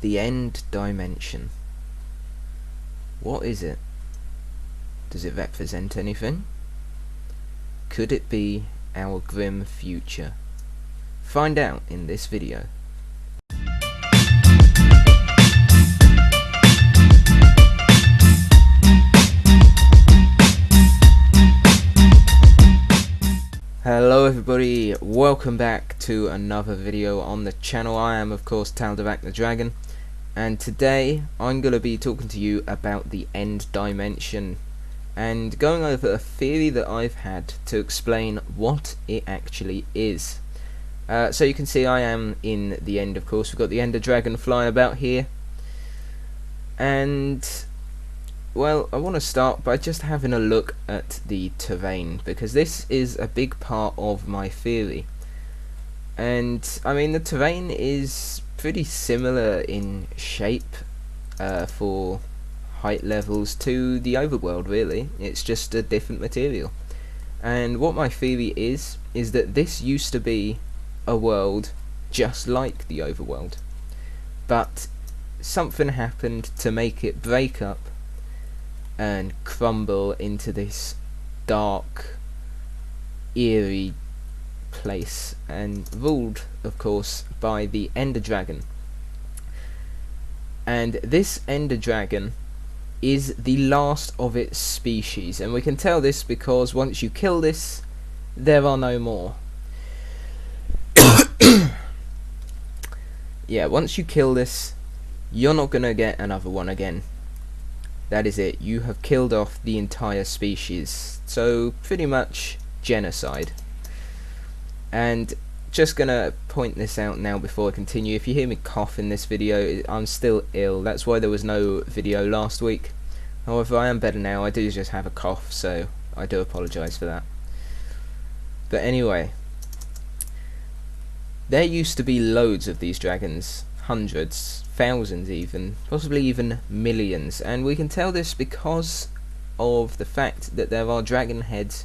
The End Dimension. What is it? Does it represent anything? Could it be our grim future? Find out in this video. Hello everybody, welcome back to another video on the channel. I am of course Taldevac the Dragon, and today I'm going to be talking to you about the End Dimension and going over a theory that I've had to explain what it actually is. So you can see I am in the end, of course. We've got the Ender Dragon flying about here, and well, I want to start by just having a look at the terrain, because this is a big part of my theory. And I mean, the terrain is pretty similar in shape for height levels to the overworld, really. It's just a different material. And what my theory is that this used to be a world just like the overworld, but something happened to make it break up and crumble into this dark, eerie place, and ruled, of course, by the Ender Dragon. And this Ender Dragon is the last of its species, and we can tell this because once you kill this, there are no more. Yeah, once you kill this, you're not gonna get another one again. That is it. You have killed off the entire species. So pretty much genocide. And just gonna point this out now before I continue. If you hear me cough in this video, I'm still ill. That's why there was no video last week. However, I am better now. I do just have a cough, so I do apologise for that. But anyway, there used to be loads of these dragons. Hundreds, thousands even, possibly even millions, and we can tell this because of the fact that there are dragon heads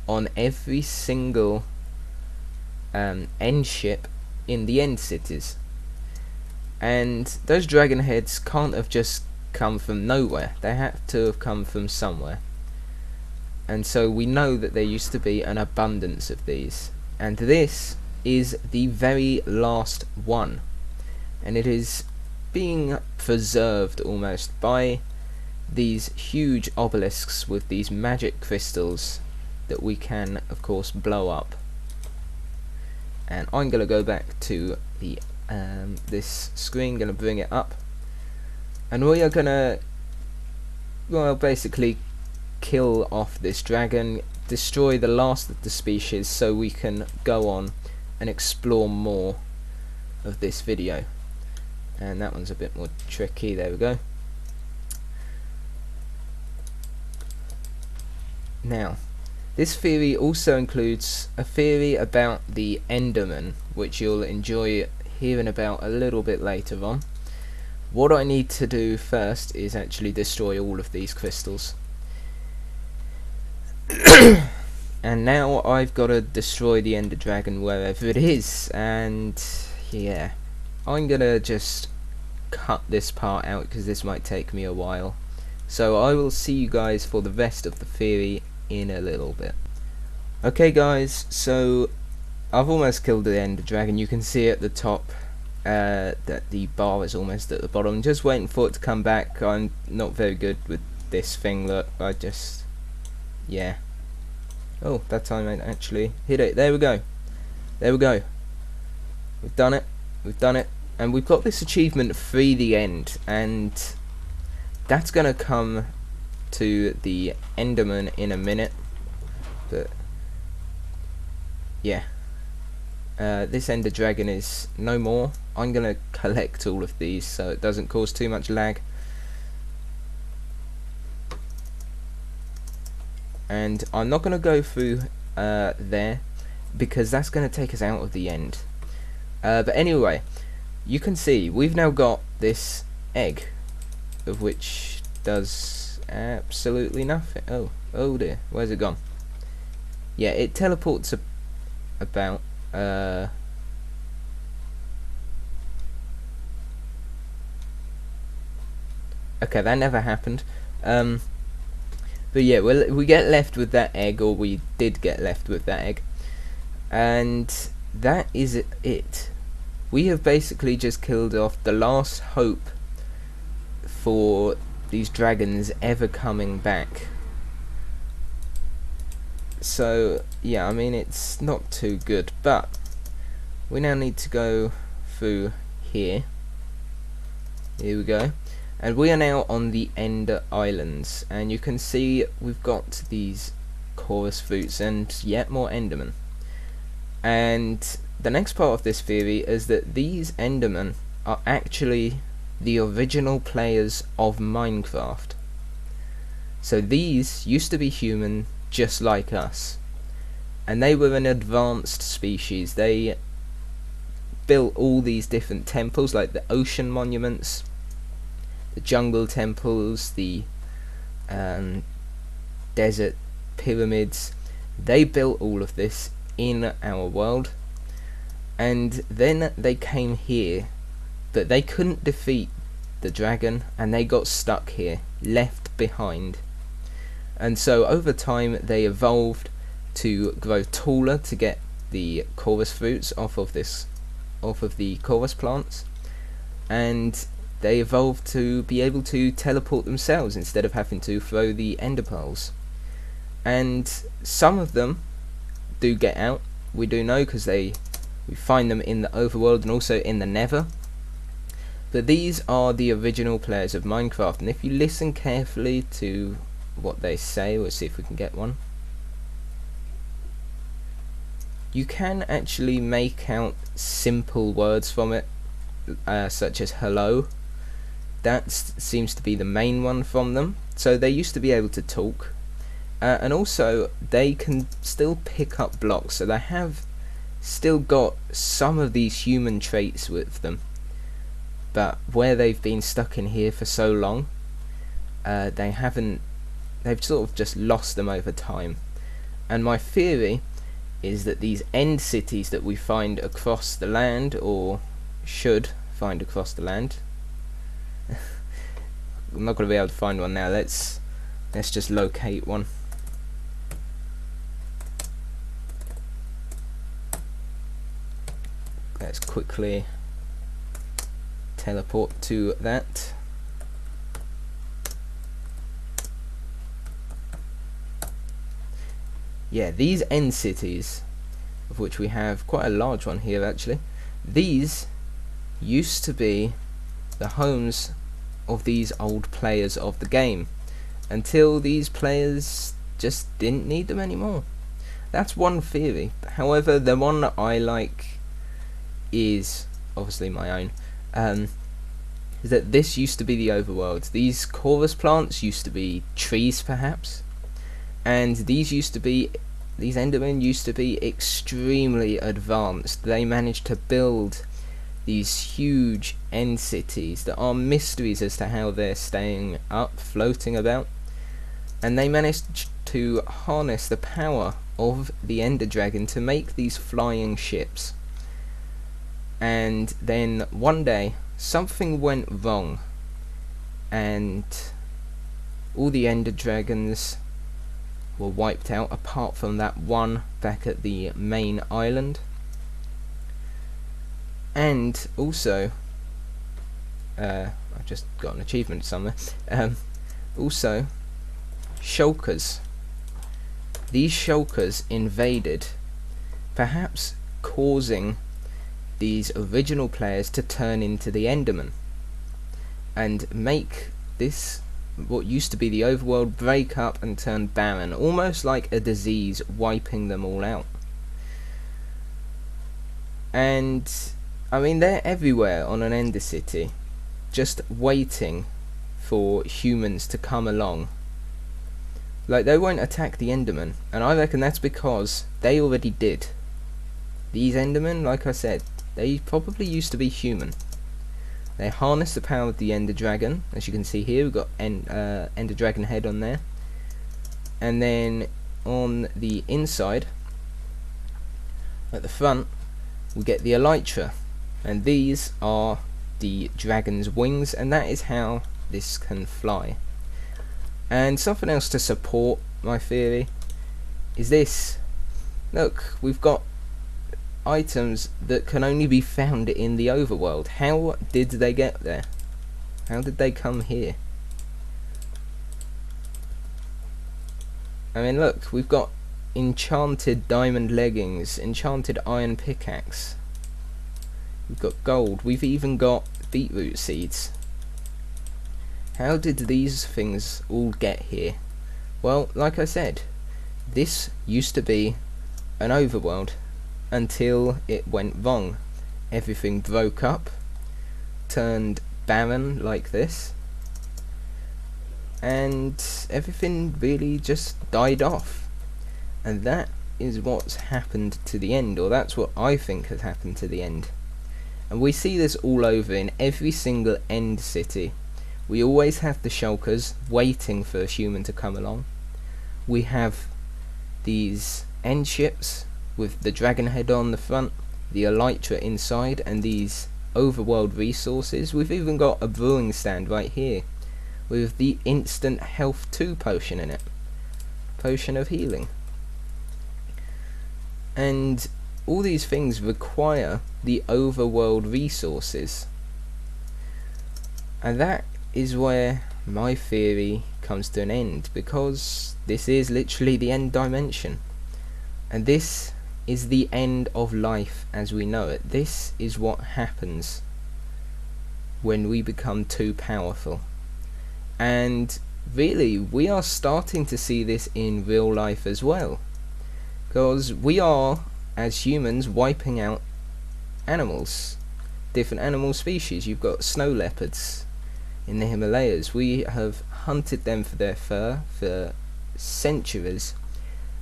on every single end ship in the end cities, and those dragon heads can't have just come from nowhere. They have to have come from somewhere, and so we know that there used to be an abundance of these, and this is the very last one. And it is being preserved almost by these huge obelisks with these magic crystals that we can, of course, blow up. And I'm going to go back to the this screen, going to bring it up, and we are going to, well, basically kill off this dragon, destroy the last of the species, so we can go on and explore more of this video. And that one's a bit more tricky. There we go. Now, this theory also includes a theory about the Enderman, which you'll enjoy hearing about a little bit later on. What I need to do first is actually destroy all of these crystals. And now I've got to destroy the Ender Dragon wherever it is, and yeah, I'm gonna just cut this part out because this might take me a while. So I will see you guys for the rest of the theory in a little bit. Okay guys, so I've almost killed the Ender Dragon. You can see at the top that the bar is almost at the bottom. Just waiting for it to come back. I'm not very good with this thing. Look, I just, yeah. Oh, that time I actually hit it. There we go. There we go. We've done it. We've done it. And we've got this achievement, Free the End. And that's going to come to the Enderman in a minute. But yeah. This Ender Dragon is no more. I'm going to collect all of these so it doesn't cause too much lag. And I'm not going to go through there because that's going to take us out of the end. But anyway, you can see we've now got this egg, of which does absolutely nothing. Oh dear, where's it gone? Yeah, it teleports about Okay, that never happened. But yeah, we get left with that egg, or we did get left with that egg, and that is it. We have basically just killed off the last hope for these dragons ever coming back. So yeah, I mean, it's not too good, but we now need to go through here. Here we go. And we are now on the Ender Islands, and you can see we've got these chorus fruits and yet more Endermen. And the next part of this theory is that these Endermen are actually the original players of Minecraft. So these used to be human just like us, and they were an advanced species. They built all these different temples, like the ocean monuments, the jungle temples, the desert pyramids. They built all of this in our world, and then they came here, but they couldn't defeat the dragon, and they got stuck here, left behind. And so over time they evolved to grow taller to get the chorus fruits off of the chorus plants, and they evolved to be able to teleport themselves instead of having to throw the ender pearls. And some of them do get out, we do know, because we find them in the overworld and also in the nether. But these are the original players of Minecraft, and if you listen carefully to what they say, we'll see if we can get one, you can actually make out simple words from it, such as hello. That seems to be the main one from them. So they used to be able to talk, and also they can still pick up blocks, so they have still got some of these human traits with them. But where they've been stuck in here for so long, they've sort of just lost them over time. And my theory is that these end cities that we find across the land, or should find across the land, I'm not going to be able to find one now. Let's just locate one. Let's quickly teleport to that. Yeah, these end cities, of which we have quite a large one here actually, these used to be the homes of these old players of the game, until these players just didn't need them anymore. That's one theory. However, the one that I like is obviously my own, is that this used to be the overworld. These chorus plants used to be trees perhaps, and these Endermen used to be extremely advanced. They managed to build these huge end cities that are mysteries as to how they're staying up, floating about, and they managed to harness the power of the Ender Dragon to make these flying ships. And then one day something went wrong, and all the Ender Dragons were wiped out, apart from that one back at the main island. And also, I've just got an achievement somewhere. Also, shulkers. These shulkers invaded, perhaps causing these original players to turn into the Enderman and make this, what used to be the overworld, break up and turn barren, almost like a disease wiping them all out. And I mean, they're everywhere on an Ender City, just waiting for humans to come along. Like, they won't attack the Enderman, and I reckon that's because they already did. These Endermen, like I said, they probably used to be human. They harness the power of the Ender Dragon. As you can see here, we've got Ender Dragon head on there. And then on the inside, at the front, we get the Elytra. And these are the dragon's wings, and that is how this can fly. And something else to support my theory is this. Look, we've got items that can only be found in the overworld. How did they get there? How did they come here? I mean, look, we've got enchanted diamond leggings, enchanted iron pickaxe. We've got gold. We've even got beetroot seeds. How did these things all get here? Well, like I said, this used to be an overworld until it went wrong. Everything broke up, turned barren like this, and everything really just died off. And that is what's happened to the end, or that's what I think has happened to the end. And we see this all over in every single end city. We always have the shulkers waiting for a human to come along. We have these end ships with the dragon head on the front, the elytra inside, and these overworld resources. We've even got a brewing stand right here with the instant health 2 potion in it, potion of healing. And all these things require the overworld resources, and that is where my theory comes to an end, because this is literally the end dimension, and this is the end of life as we know it. This is what happens when we become too powerful. And really, we are starting to see this in real life as well, because we are, as humans, wiping out animals, different animal species. You've got snow leopards in the Himalayas. We have hunted them for their fur for centuries,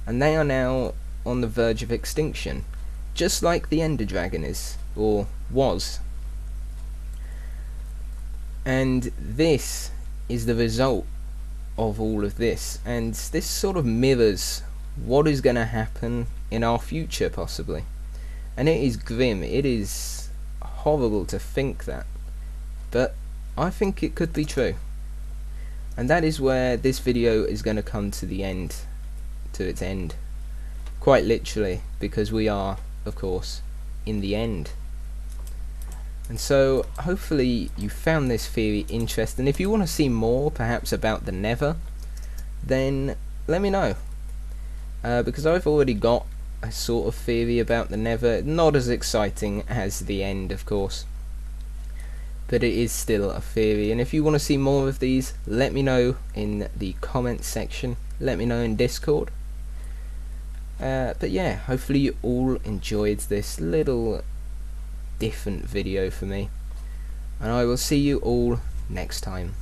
and they are now on the verge of extinction, just like the Ender Dragon is, or was. And this is the result of all of this, and this sort of mirrors what is going to happen in our future, possibly. And it is grim, it is horrible to think that, but I think it could be true. And that is where this video is going to come to the end, to its end, quite literally, because we are, of course, in the end. And so hopefully you found this theory interesting. If you want to see more perhaps about the Nether, then let me know, because I've already got a sort of theory about the Nether, not as exciting as the end, of course, but it is still a theory. And if you want to see more of these, let me know in the comments section, let me know in Discord. But yeah, hopefully you all enjoyed this little different video for me, and I will see you all next time.